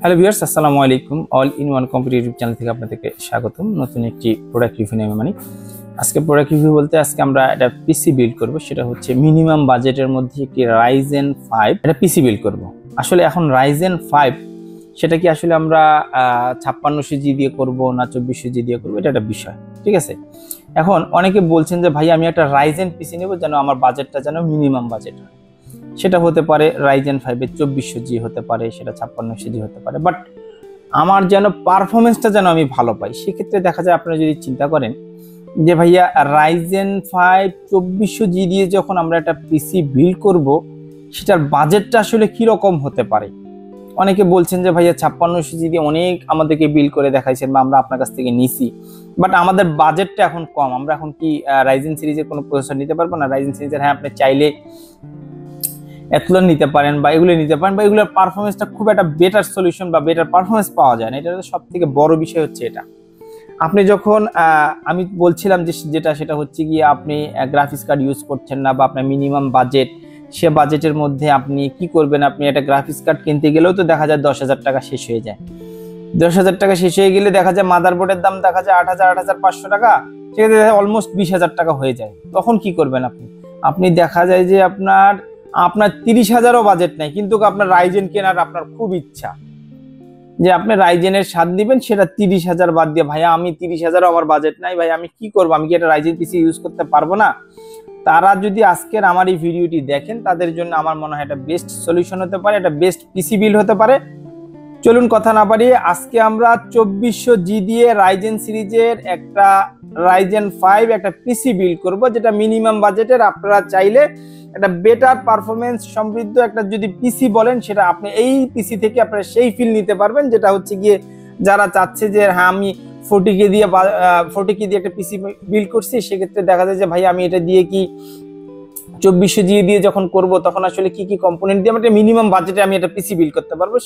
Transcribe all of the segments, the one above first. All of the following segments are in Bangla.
হ্যালো ভিউয়ার্স, আসসালামু আলাইকুম। All in one computer YouTube channel থেকে আপনাদেরকে স্বাগতম। নতুন একটি প্রোডাক্ট রিভিউ নিয়ে আমি আজকে প্রোডাক্ট রিভিউ বলতে আজকে আমরা একটা পিসি বিল্ড করব। সেটা হচ্ছে মিনিমাম বাজেটের মধ্যে একটি রাইজেন 5 একটা পিসি বিল্ড করব। আসলে এখন রাইজেন 5 সেটা কি আসলে আমরা 5600 দিয়ে করব না 2400 দিয়ে করব, এটা একটা বিষয়, ঠিক আছে। এখন অনেকে বলছেন যে ভাই আমি একটা রাইজেন পিসি নেব যেন আমার বাজেটটা যেন মিনিমাম বাজেট হয়। সেটা হতে পারে রাইজেন 5-এর 2400G হতে পারে, সেটা 5600G হতে পারে, বাট আমার যেন পারফরমেন্সটা যেন আমি ভালো পাই। সেক্ষেত্রে দেখা যায় আপনারা যদি চিন্তা করেন যে ভাইয়া রাইজেন 5 2400G দিয়ে যখন আমরা একটা পিসি বিল্ড করব, সেটার বাজেটটা আসলে কিরকম হতে পারে। অনেকে বলছেন যে ভাইয়া 5600G দিয়ে অনেক আমাদেরকে বিল্ড করে দেখাইছেন বা আমরা আপনার কাছ থেকে নিছি, বাট আমাদের বাজেটটা এখন কম। আমরা এখন কি রাইজেন সিরিজের কোনো প্রসেসর নিতে পারবো না? রাইজেন সিরিজের হ্যাঁ আপনি চাইলে এতলন নিতে পারেন বা এগুলো নিতে পারেন, বা এগুলোর পারফরমেন্সটা খুব একটা বেটার সলিউশন বা বেটার পারফরমেন্স পাওয়া যায় না। এটা সব থেকে বড় বিষয় হচ্ছে এটা। আপনি যখন আমি বলছিলাম যে সেটা হচ্ছে গিয়ে আপনি গ্রাফিক্স কার্ড ইউজ করছেন না বা আপনার মিনিমাম বাজেট, সে বাজেটের মধ্যে আপনি কি করবেন, আপনি একটা গ্রাফিক্স কার্ড কিনতে গেলেও তো দেখা যায় 10,000 টাকা শেষ হয়ে যায়। 10,000 টাকা শেষ হয়ে গেলে দেখা যায় মাদারবোর্ডের দাম দেখা যায় 8,500 টাকা, সেক্ষেত্রে অলমোস্ট 20,000 টাকা হয়ে যায়। তখন কি করবেন আপনি দেখা যায় যে আপনার 30,000ও বাজেট নেই, কিন্তু আপনার রাইজেন কেনার আপনার খুব ইচ্ছা যে আপনি রাইজেনের স্বাদ দিবেন, সেটা 30,000 বাদ দিয়ে ভাইয়া আমি 30,000ও আমার বাজেট নাই, ভাই আমি কি করবো, আমি কি একটা রাইজেন পিসি ইউজ করতে পারবো না। তারা যদি আজকের আমার এই ভিডিওটি দেখেন, তাদের জন্য আমার মনে হয় এটা বেস্ট সলিউশন হতে পারে, এটা বেস্ট পিসি বিল্ড হতে পারে। চলুন কথা না বাড়িয়ে আজকে আমরা 2400G দিয়ে রাইজেন সিরিজের একটা রাইজেন 5 একটা পিসি বিল্ড করব, যেটা মিনিমাম বাজেটের। আপনারা চাইলে একটা বেটার পারফরমেন্স সমৃদ্ধ একটা যদি পিসি বলেন, সেটা আপনি এই পিসি থেকে আপনারা সেই ফিল নিতে পারবেন, যেটা হচ্ছে গিয়ে যারা চাচ্ছে যে হ্যাঁ আমি 40K দিয়ে একটা পিসি বিল্ড করছি, সেক্ষেত্রে দেখা যায় যে ভাই আমি এটা দিয়ে কি 2400G দিয়ে যখন করব তখন আসলে কি কি কম্পোনেন্ট দিয়ে আমি একটা মিনিমাম বাজেটে আমি একটা পিসি বিল্ড করতে পারবো।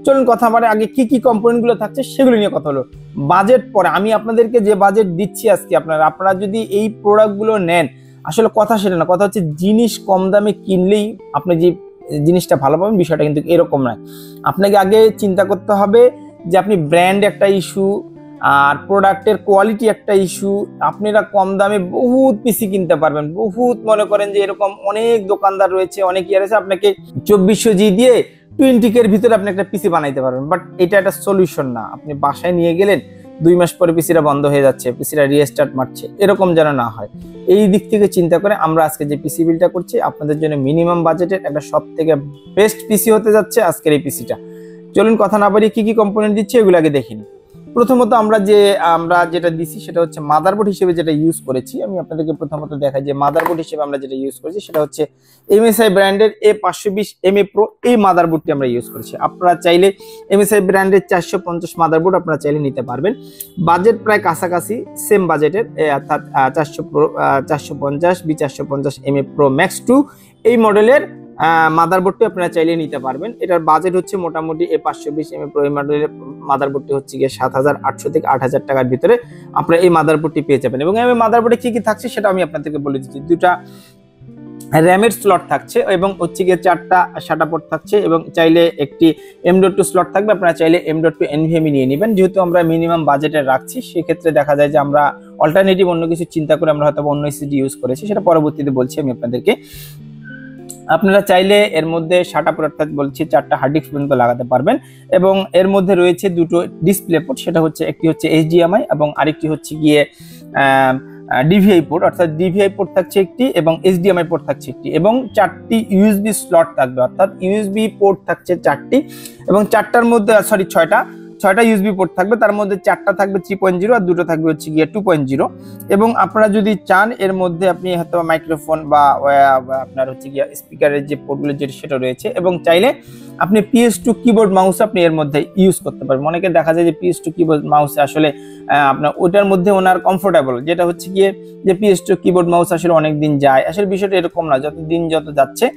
চলুন কথা মানে আগে কি কি কম্পোনেন্ট গুলো থাকছে সেগুলো নিয়ে কথা হলো। বাজেট পরে, আমি আপনাদেরকে যে বাজেট দিচ্ছি আজকে, আপনারা যদি এই প্রোডাক্ট গুলো নেন, আসলে কথা সেটা না, কথা হচ্ছে জিনিস কম দামে কিনলেই আপনি যে জিনিসটা ভালো পাবেন, বিষয়টা কিন্তু এরকম নয়। আপনাকে আগে চিন্তা করতে হবে যে আপনি ব্র্যান্ড একটা ইস্যু, আর প্রোডাক্টের কোয়ালিটি একটা ইস্যু। আপনারা কম দামে বহুত পিসি কিনতে পারবেন, বহুত মনে করেন যে এরকম অনেক দোকানদার রয়েছে, অনেক ইয়ার আছে, আপনাকে 2400G দিয়ে 20K এর ভিতরে আপনি একটা পিসি বানাইতে পারবেন, বাট এটা একটা সলিউশন না। আপনি বাসায় নিয়ে গেলেন, 2 মাস পরে পিসিটা বন্ধ হয়ে যাচ্ছে, পিসিটা রিস্টার্ট মারছে, এরকম যেন না হয়। এই দিক থেকে চিন্তা করে আমরা আজকে যে পিসি বিলটা করছি, আপনাদের জন্য মিনিমাম বাজেটের একটা সব থেকে বেস্ট পিসি হতে যাচ্ছে আজকের এই পিসিটা। চলুন কথা না বাড়িয়ে কি কি কম্পোনেন্ট দিচ্ছে এগুলো আগে দেখিনি। প্রথমত আমরা যেটা দিছি সেটা হচ্ছে মাদারবোর্ড হিসেবে যেটা ইউজ করেছি। আমি আপনাদেরকে প্রথমত দেখাই যে মাদারবোর্ড হিসেবে আমরা যেটা ইউজ করেছি সেটা হচ্ছে MSI ব্র্যান্ডের A520MA Pro। এই মাদারবোর্ডটি আমরা ইউজ করেছি। আপনারা চাইলে MSI ব্র্যান্ডের 450 মাদারবোর্ড আপনারা চাইলে নিতে পারবেন। বাজেট প্রায় কাছাকাছি সেম বাজেটের, অর্থাৎ 450 B450MA Pro Max 2 এই মডেলের মাদারবোর্ডটি আপনারা চাইলে নিতে পারবেন। এটার বাজেট হচ্ছে মোটামুটি A520MA Pro এই মডেলের মাদারবোর্ডটি হচ্ছে গিয়ে 7,800 থেকে 8,000 টাকার ভিতরে আপনারা এই মাদারবোর্ডটি পেয়ে যাবেন। এবং এই মাদারবোর্ডে কি কি থাকছে সেটা আমি আপনাদেরকে বলে দিচ্ছি। 2টা র্যামের স্লট থাকছে এবং হচ্ছে গিয়ে 4টা SATA পোর্ট থাকছে, এবং চাইলে একটি M.2 স্লট থাকবে। আপনারা চাইলে M.2 NVMe নিয়ে নেবেন। যেহেতু আমরা মিনিমাম বাজেটে রাখছি, সেক্ষেত্রে দেখা যায় যে আমরা অল্টারনেটিভ অন্য কিছু চিন্তা করে আমরা হয়তো অন্য SSD ইউজ করেছি, সেটা পরবর্তীতে বলছি আমি আপনাদেরকে। আপনারা চাইলে এর মধ্যে SATA পোর্ট অর্থাৎ বলছি 4টা হার্ড ডিস্ক পর্যন্ত লাগাতে পারবেন, এবং এর মধ্যে রয়েছে 2টো ডিসপ্লে পোর্ট। সেটা হচ্ছে একটি হচ্ছে HDMI এবং আরেকটি হচ্ছে গিয়ে DVI পোর্ট, অর্থাৎ DVI পোর্ট থাকছে একটি এবং HDMI পোর্ট থাকছে একটি, এবং 4টি USB স্লট থাকবে, অর্থাৎ USB পোর্ট থাকছে 4টি, এবং 4টার মধ্যে 6টা USB পোর্ট থাকবে। তার মধ্যে 4টা থাকবে 3.0 আর 2টো থাকবে হচ্ছে গিয়ে 2.0। এবং আপনারা যদি চান এর মধ্যে আপনি হয়তো মাইক্রোফোন বা আপনার হচ্ছে গিয়ে স্পিকারের যে পোর্টগুলো যেটা সেটা রয়েছে, এবং চাইলে আপনি PS2 কিবোর্ড মাউস আপনি এর মধ্যে ইউজ করতে পারবেন। অনেকে দেখা যায় যে PS2 কিবোর্ড মাউস আসলে আপনার ওটার মধ্যে ওনার কমফোর্টেবল, যেটা হচ্ছে গিয়ে যে PS2 কিবোর্ড মাউস আসলে অনেক দিন যায়। আসলে বিষয়টা এরকম না, যত যাচ্ছে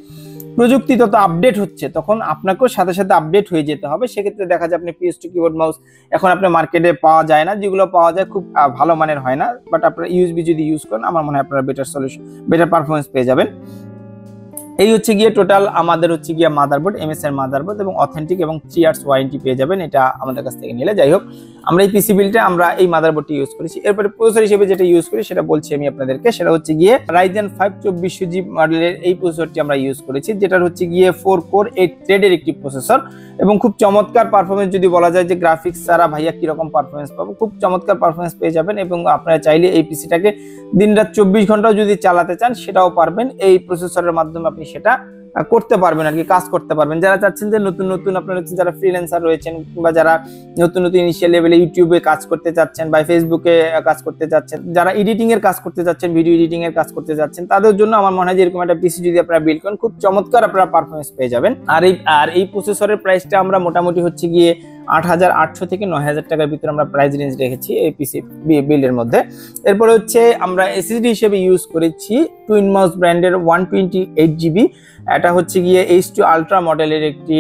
প্রযুক্তি তত আপডেট হচ্ছে, তখন আপনাকেও সাথে সাথে আপডেট হয়ে যেতে হবে। সেক্ষেত্রে দেখা যায় আপনি PS2 কিবোর্ড মাউস এখন আপনার মার্কেটে পাওয়া যায় না, যেগুলো পাওয়া যায় খুব ভালো মানের হয় না, বাট আপনারা USB যদি ইউজ করেন আমার মনে হয় আপনারা বেটার সলিউশন, বেটার পারফরমেন্স পেয়ে যাবেন। এই হচ্ছে গিয়ে টোটাল আমাদের হচ্ছে গিয়ে মাদারবোর্ড, এমএস এর মাদারবোর্ড এবং অথেন্টিক এবং 3 ইয়ার্স ওয়ারেন্টি পেয়ে যাবেন এটা আমাদের কাছ থেকে নিলে। যাই হোক, আমরা এই পিসি বিল্ডে আমরা এই মাদারবোর্ডটি ইউজ করেছি। এরপরে প্রসেসর হিসেবে যেটা ইউজ করি সেটা বলছি আমি আপনাদেরকে, সেটা হচ্ছে গিয়ে Ryzen 5 2400 জিবি মডেলের এই প্রসেসরটি আমরা ইউজ করেছি, যেটার হচ্ছে গিয়ে 4 কোর 8 থ্রেডের একটি প্রসেসর এবং খুব চমৎকার পারফরমেন্স। যদি বলা যায় যে গ্রাফিক্স ছাড়া ভাইয়া কিরকম পারফরমেন্স পাবো, খুব চমৎকার পারফরমেন্স পেয়ে যাবেন এবং আপনারা চাইলে এই পিসিটাকে দিনরাত 24 ঘন্টাও যদি চালাতে চান সেটাও পারবেন। এই প্রসেসরের মাধ্যমে আপনি সেটা করতে পারবেন আর কি, কাজ করতে পারবেন। যারা চাচ্ছেন যে নতুন নতুন আপনারা হচ্ছে যারা ফ্রিল্যান্সার রয়েছেন কিংবা যারা নতুন নতুন ইনিশিয়াল লেভেলে ইউটিউবে কাজ করতে চাচ্ছেন বা ফেসবুকে কাজ করতে চাচ্ছেন, যারা এডিটিং এর কাজ করতে চাচ্ছেন, ভিডিও এডিটিং এর কাজ করতে চাচ্ছেন, তাদের জন্য আমার মনে হয় যে এরকম একটা পিসি যদি আপনারা বিল্ড করেন খুব চমৎকার আপনারা পারফরমেন্স পেয়ে যাবেন। আর এই প্রসেসরের প্রাইসটা আমরা মোটামুটি হচ্ছে গিয়ে 8800 থেকে 9000 টাকার ভিতরে আমরা প্রাইস রেঞ্জ রেখেছি এই পিসি বিল্ডের মধ্যে। এরপরে হচ্ছে আমরা এসএসডি হিসেবে ইউজ করেছি টুইন মাউস ব্র্যান্ডের 128 জিবি। এটা হচ্ছে গিয়ে H2 আলট্রা মডেলের একটি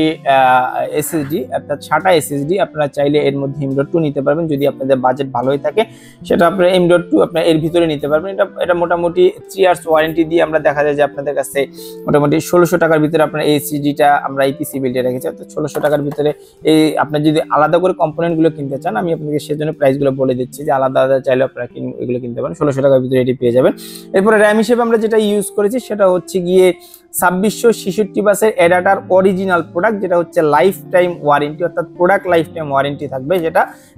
এসএসডি, অর্থাৎ SATA এসএসডি। আপনারা চাইলে এর মধ্যে M.2 নিতে পারবেন যদি আপনাদের বাজেট ভালোই থাকে, সেটা আপনারা M.2 আপনারা এর ভিতরে নিতে পারবেন। এটা মোটামুটি 3 ইয়ার্স ওয়ারেন্টি দিয়ে আমরা দেখা যায় যে আপনাদের কাছে মোটামুটি 1600 টাকার ভিতরে আপনার এই এসএসডিটা আমরা এই পিসি বিল্ডে রেখেছি। অর্থাৎ 1600 টাকার ভিতরে এই আপনার যদি আলাদা করে কম্পোনেন্ট গুলো কিনতে চান, আমি আপনাকে সেজন্য প্রাইস গুলো বলে দিচ্ছি যে আলাদা আলাদা চাইলে আপনারা এগুলো কিনতে পারেন, 1600 টাকার ভিতরে এটি পেয়ে যাবেন। এরপরে র্যাম হিসেবে আমরা যেটা ইউজ করেছি সেটা হচ্ছে গিয়ে 2666 বাসের এডাটার অরিজিনাল প্রোডাক্ট, যেটা হচ্ছে লাইফ টাইম ওয়ারেন্টি, অর্থাৎ প্রোডাক্ট লাইফ টাইম ওয়ারেন্টি থাকবে।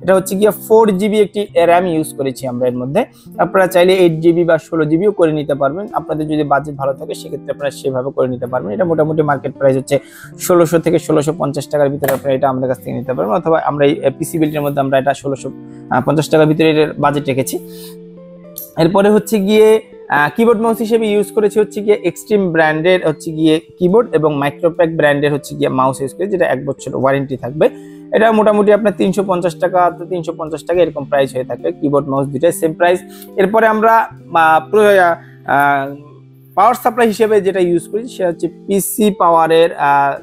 এটা হচ্ছে গিয়ে 4 জিবি একটি র্যাম ইউজ করেছি আমরা এর মধ্যে। আপনারা চাইলে 8 জিবি বা 16 জিবিও করে নিতে পারবেন, আপনাদের যদি বাজেট ভালো থাকে সেক্ষেত্রে আপনারা সেভাবে করে নিতে পারবেন। এটা মোটামুটি মার্কেট প্রাইস হচ্ছে 1600 থেকে 1650 টাকার ভিতরে আপনারা এটা আমাদের কাছ থেকে নিতে পারবেন, অথবা আমরা এই পিসি বিল্ডের মধ্যে আমরা এটা 1650 টাকার ভিতরে এর বাজেট রেখেছি। এরপরে হচ্ছে গিয়ে কিবোর্ড মাউস হিসেবে ইউজ করেছি হচ্ছে গিয়ে এক্সট্রিম ব্র্যান্ডের হচ্ছে গিয়ে কিবোর্ড এবং মাইক্রোপ্যাক ব্র্যান্ডের হচ্ছে গিয়ে মাউস ইউজ করেছি, যেটা 1 বছর ওয়ারেন্টি থাকবে। এটা মোটামুটি আপনার 350 টাকা 350 টাকা এরকম প্রাইস হয়ে থাকবে, কিবোর্ড মাউস দুটাই সেম প্রাইস। এরপরে আমরা পাওয়ার সাপ্লাই হিসেবে যেটা ইউজ করি সেটা হচ্ছে পিসি পাওয়ারের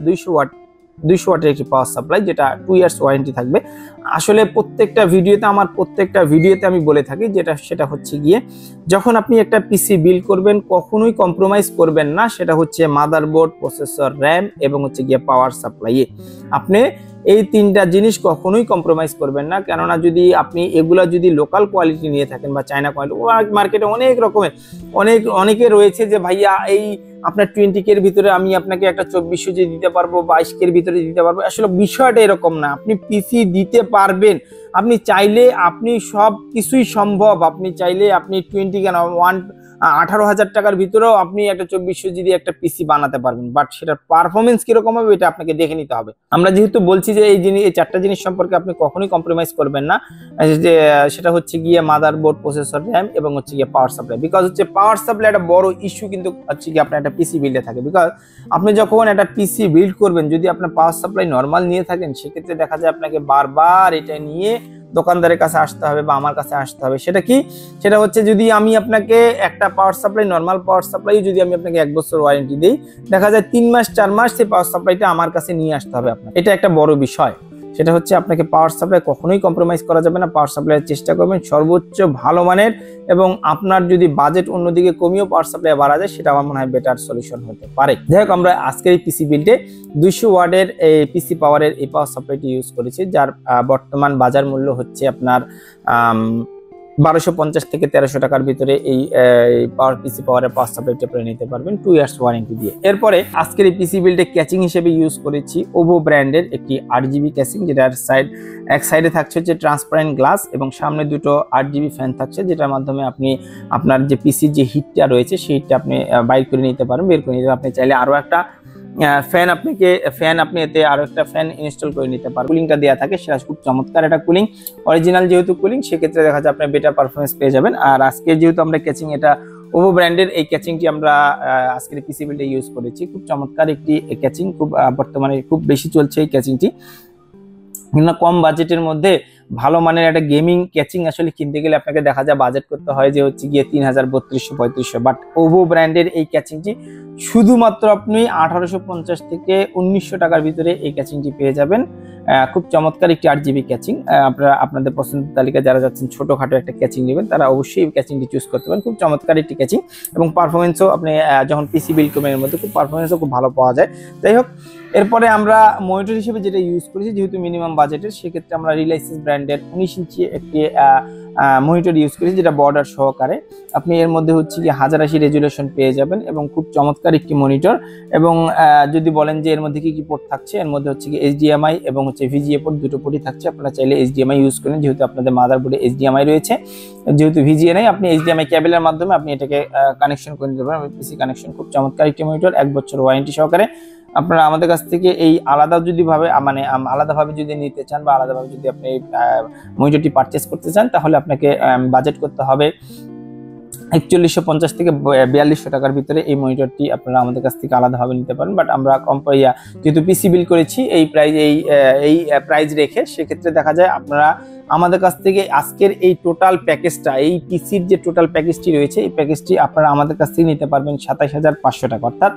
200 ওয়াটের একটি পাওয়ার সাপ্লাই, যেটা 2 ইয়ার্স ওয়ারেন্টি থাকবে। আসলে প্রত্যেকটা ভিডিওতে আমি বলে থাকি সেটা হচ্ছে গিয়ে যখন আপনি একটা পিসি বিল্ড করবেন কখনোই কম্প্রোমাইজ করবেন না, সেটা হচ্ছে মাদারবোর্ড, প্রসেসর, র্যাম এবং হচ্ছে গিয়ে পাওয়ার সাপ্লাইয়ে আপনি এই তিনটা জিনিস কখনোই কম্প্রোমাইজ করবেন না। কেননা যদি আপনি এগুলা যদি লোকাল কোয়ালিটি নিয়ে থাকেন বা চায়না কোয়ালিটি, মার্কেটে অনেক রকমের অনেকে রয়েছে যে ভাইয়া এই আপনার 20K এর ভিতরে আমি আপনাকে একটা 2400 দিতে পারবো, 22K এর ভিতরে দিতে পারবো। আসলে বিষয়টা এরকম না, আপনি পিসি দিতে পারবেন, আপনি চাইলে আপনি সব কিছুই সম্ভব। আপনি চাইলে আপনি 18,000 টাকার ভিতরেও আপনি একটা 2400 জিবি একটা পিসি বানাতে পারবেন, বাট সেটার পারফরমেন্স কিরকম হবে এটা আপনাকে দেখে নিতে হবে। আমরা যেহেতু বলছি যে এই 4টা জিনিস সম্পর্কে আপনি কখনোই কম্প্রোমাইজ করবেন না, যে সেটা হচ্ছে গিয়ে মাদারবোর্ড, প্রসেসর, র্যাম এবং হচ্ছে গিয়ে পাওয়ার সাপ্লাই। বিকজ হচ্ছে পাওয়ার সাপ্লাই একটা বড় ইস্যু কিন্তু হচ্ছে গিয়ে আপনার একটা পিসি বিল্ডে থাকে। বিকজ আপনি যখন একটা পিসি বিল্ড করবেন যদি আপনার পাওয়ার সাপ্লাই নর্মাল নিয়ে থাকেন, সেক্ষেত্রে দেখা যায় আপনাকে বারবার এটা নিয়ে দোকানদারের কাছে আসতে হবে বা আমার কাছে আসতে হবে। সেটা হচ্ছে যদি আমি আপনাকে একটা power supply, normal power supply যদি আমি আপনাকে 1 বছর ওয়ারেন্টি দিই, দেখা যায় 3 মাস 4 মাস সেই পাওয়ার সাপ্লাইটা আমার কাছে নিয়ে আসতে হবে আপনার। এটা একটা বড় বিষয়। সেটা হচ্ছে আপনাকে পাওয়ার সাপ্লাই কখনোই কম্প্রোমাইজ করা যাবে না। পাওয়ার সাপ্লাইয়ের চেষ্টা করবেন সর্বোচ্চ ভালো মানের, এবং আপনার যদি বাজেট অন্যদিকে কমিয়েও পাওয়ার সাপ্লাই বাড়া যায় সেটা আমার মনে হয় বেটার সলিউশন হতে পারে। যাই হোক, আমরা আজকের এই পিসি বিল্ডে 200 ওয়াটের এই পিসি পাওয়ারের এই পাওয়ার সাপ্লাইটি ইউজ করেছি, যার বর্তমান বাজার মূল্য হচ্ছে আপনার 1250 থেকে 1300 টাকার ভিতরে এই পাওয়ার পিসি পাওয়ারের পাওয়ার সাপ্লাইটা আপনি নিতে পারবেন 2 ইয়ার্স ওয়ারেন্টি দিয়ে। এরপরে আজকের এই পিসি বিল্ডে ক্যাচিং হিসেবে ইউজ করেছি ওভো ব্র্যান্ডের একটি 8GB ক্যাচিং, যেটার এক সাইডে থাকছে হচ্ছে ট্রান্সপারেন্ট গ্লাস এবং সামনে দুটো 8GB ফ্যান থাকছে, যেটার মাধ্যমে আপনি আপনার যে পিসির যে হিটটা রয়েছে সেই হিটটা আপনি বের করে নিতে পারেন। আপনি চাইলে আরো একটা আপনি এতে আরো একটা ফ্যান ইনস্টল করে নিতে পারবেন। কুলিংটা দেওয়া থাকে, সেটা খুব চমৎকার একটা কুলিং, অরিজিনাল যেহেতু কুলিং, সেক্ষেত্রে দেখা যায় আপনি বেটার পারফরমেন্স পেয়ে যাবেন। আর আজকে যেহেতু আমরা ক্যাচিং, এটা ওভো ব্র্যান্ডের এই ক্যাচিংটি আমরা আজকের পিসি বিল্ডে ইউজ করেছি। খুব চমৎকার একটি ক্যাচিং, খুব বর্তমানে খুব বেশি চলছে এই ক্যাচিংটি। কম বাজেটের মধ্যে ভালো মানের একটা গেমিং ক্যাচিং আসলে কিনতে গেলে আপনাকে দেখা যায় বাজেট করতে হয় যে হচ্ছে গিয়ে 3000, 3200, 3500, বাট ওভো ব্র্যান্ডের এই ক্যাচিংটি শুধুমাত্র আপনি 1850 থেকে 1900 টাকার ভিতরে এই ক্যাচিংটি পেয়ে যাবেন। খুব চমৎকার একটি 8GB ক্যাচিং। আপনারা আপনাদের পছন্দের তালিকা যারা যাচ্ছেন ছোটখাটো একটা ক্যাচিং নেবেন তারা অবশ্যই এই ক্যাচিংটি চুজ করতে পারেন। খুব চমৎকার একটি ক্যাচিং এবং পারফরমেন্সও আপনি যখন পিসি বিল্ড করবেন এর মধ্যে খুব পারফরমেন্সও খুব ভালো পাওয়া যায়। যাই হোক, এরপরে আমরা মনিটর হিসেবে যেটা ইউজ করেছি, যেহেতু মিনিমাম বাজেটের, সেক্ষেত্রে আমরা রিলায়েন্স ব্র্যান্ডের 19 ইঞ্চি একটি মনিটর ইউজ করেছি, যেটা বর্ডার সহকারে। আপনি এর মধ্যে হচ্ছে কি 1080 রেজুলেশন পেয়ে যাবেন এবং খুব চমৎকার একটি মনিটর। এবং যদি বলেন যে এর মধ্যে কি কি পোর্ট থাকছে, এর মধ্যে হচ্ছে কি HDMI এবং হচ্ছে VGA পোর্ট, দুটো পোর্টই থাকছে। আপনারা চাইলে HDMI ইউজ করেন, যেহেতু আপনাদের মাদারবোর্ডে HDMI রয়েছে। যেহেতু VGA নেই, আপনি HDMI কেবলের মাধ্যমে আপনি এটাকে কানেকশন করে নিতে পারেন, পিসি কানেকশন। খুব চমৎকার একটি মনিটর, 1 বছর ওয়ারেন্টি সহকারে। আপনারা আমাদের কাছ থেকে এই আলাদাভাবে যদি নিতে চান বা আলাদাভাবে যদি আপনি মনিটরটি পারচেস করতে চান, তাহলে আপনাকে বাজেট করতে হবে 4150 থেকে 4200 টাকার ভিতরে। এই মনিটরটি আপনারা আমাদের কাছ থেকে আলাদাভাবে নিতে পারেন। বাট আমরা যেহেতু পিসি বিল করেছি এই প্রাইস রেখে, সেক্ষেত্রে দেখা যায় আপনারা আমাদের কাছ থেকে আজকের এই টোটাল প্যাকেজটা, এই পিসির যে টোটাল প্যাকেজটি রয়েছে, এই প্যাকেজটি আপনারা আমাদের কাছ থেকে নিতে পারবেন 27500 টাকা। অর্থাৎ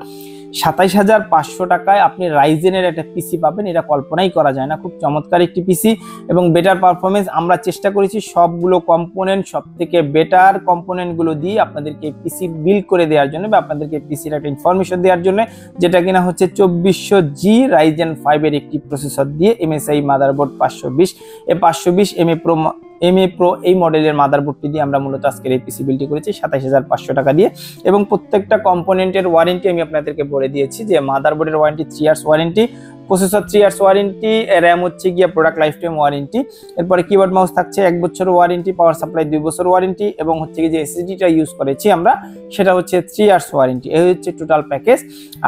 27500 টাকায় আপনি রাইজেনের একটা পিসি পাবেন, এটা কল্পনাই করা যায় না। খুব চমৎকার একটি পিসি এবং বেটার পারফরমেন্স। আমরা চেষ্টা করেছি সবগুলো কম্পোনেন্ট, সব থেকে বেটার কম্পোনেন্টগুলো দিয়ে আপনাদেরকে পিসি বিল্ড করে দেওয়ার জন্য বা আপনাদেরকে পিসির একটা ইনফরমেশন দেওয়ার জন্য, যেটা কিনা হচ্ছে 2400G রাইজেন 5 এর একটি প্রসেসর দিয়ে MSI মাদারবোর্ড 520 MA Pro এই মডেলের মাদারবোর্ডটি দিয়ে আমরা মূলত আজকের এই পিসি বিলটি করেছি 27500 টাকা দিয়ে। এবং প্রত্যেকটা কম্পোনেন্টের ওয়ারেন্টি আমি আপনাদেরকে বলে দিয়েছি, যে মাদারবোর্ডের warranty 3 years warranty, processor 3 years warranty, RAM হচ্ছে গিয়ে প্রোডাক্ট লাইফ টাইম ওয়ারেন্টি। এরপরে কিবোর্ড মাউস থাকছে 1 বছর ওয়ারেন্টি, পাওয়ার সাপ্লাই 2 বছর ওয়ারেন্টি, এবং হচ্ছে কি যে এসএসডিটা ইউজ করেছি আমরা, সেটা হচ্ছে 3 ইয়ার্স ওয়ারেন্টি। এই হচ্ছে টোটাল প্যাকেজ।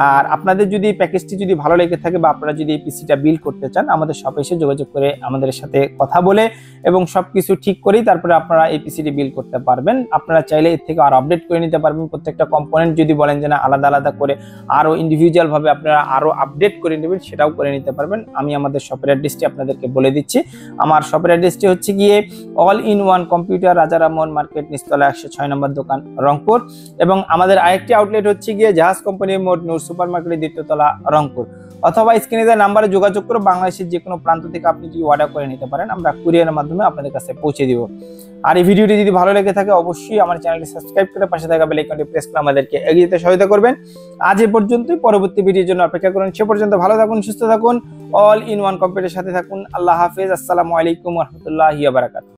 আর আপনাদের যদি প্যাকেজটি যদি ভালো লেগে থাকে বা আপনারা যদি এই পিসিটা বিল্ড করতে চান, আমাদের শপে এসে যোগাযোগ করে আমাদের সাথে কথা বলে এবং সবকিছু ঠিক করেই তারপরে আপনারা এই পিসিটি বিল্ড করতে পারবেন। আপনারা চাইলে এর থেকে আরো আপডেট করে নিতে পারবেন। প্রত্যেকটা কম্পোনেন্ট যদি বলেন যে না আলাদা আলাদা করে আরো ইন্ডিভিজুয়াল ভাবে আপনারা আরো আপডেট করে নেবেন, সেটাও করে নিতে পারবেন। আমি আমাদের শপের অ্যাড্রেসটি আপনাদেরকে বলে দিচ্ছি। আমার শপের অ্যাড্রেসটি হচ্ছে গিয়ে অল ইন ওয়ান কম্পিউটার, রাজা রামমোহন মার্কেট, নিচতলা 106 নম্বর দোকান, রংপুর। এবং আমাদের আরেকটি আউটলেট হচ্ছে গিয়ে জাহাজ কোম্পানির মোড়, নূর সুপার মার্কেটের 2য় তলা, রংপুর। অথবা স্ক্রিনে দেওয়া নাম্বারে যোগাযোগ করে বাংলাদেশের যে কোনো প্রান্ত থেকে আপনি যদি অর্ডার করে নিতে পারেন, আমরা কুরিয়ারের মাধ্যমে আপনাদের কাছে পৌঁছে দিব। আর এই ভিডিওটি যদি ভালো লেগে থাকে, অবশ্যই আমার চ্যানেলটি সাবস্ক্রাইব করে পাশে থাকা বেল আইকনটি প্রেস করে আমাদেরকে এগিয়ে যেতে সহায়তা করবেন। আজ এ পর্যন্তই, পরবর্তী ভিডিওর জন্য অপেক্ষা করুন। সে পর্যন্ত ভালো থাকুন, সুস্থ থাকুন, অল ইন ওয়ান কম্পিউটারের সাথে থাকুন। আল্লাহ হাফেজ, আসসালামু আলাইকুম ওয়া রাহমাতুল্লাহি ওয়া বারাকাতুহু।